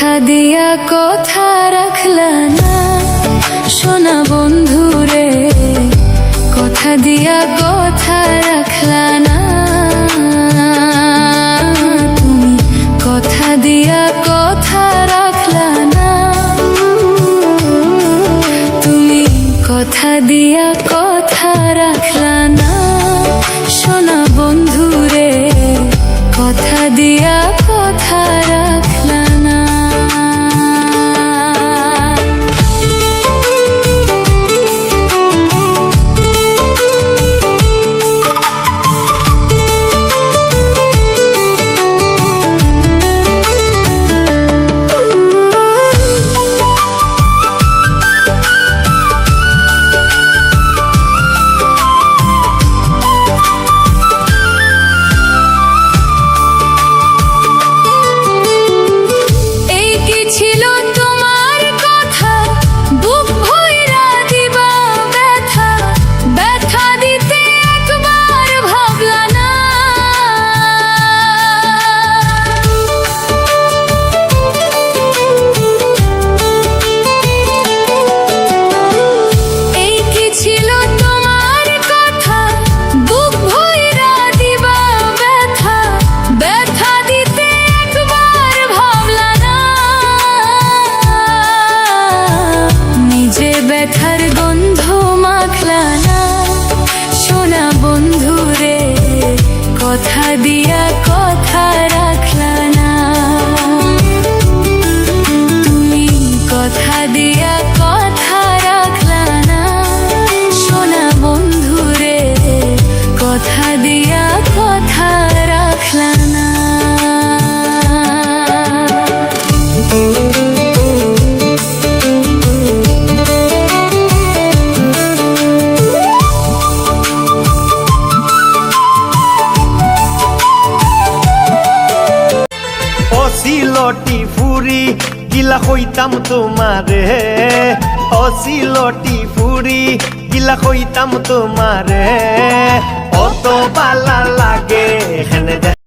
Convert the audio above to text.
কথা দিয়া কথা রাখলা না সোনা বন্ধু রে, কথা দিয়া কথা রাখলা না। তুমি কথা দিয়া কথা রাখলা না, তুমি কথা দিয়া কথা রাখলা না সোনা বন্ধু রে, কথা দিয়া কথা রাখলা না। ব্যথার গন্ধ মাখলা না সোনা বন্ধু রে, কথা দিয়া কথা রাখলা না। তুমি কথা দিয়া কথা রাখলা না সোনা বন্ধু রে, কথা দিয়া কথা রাখলা না। অসিলটি ফুরি গিলা কইতাম তোমারে, অসিলটি ফুরি গিলা কইতাম তোমারে, অত বালা লাগে এখানে।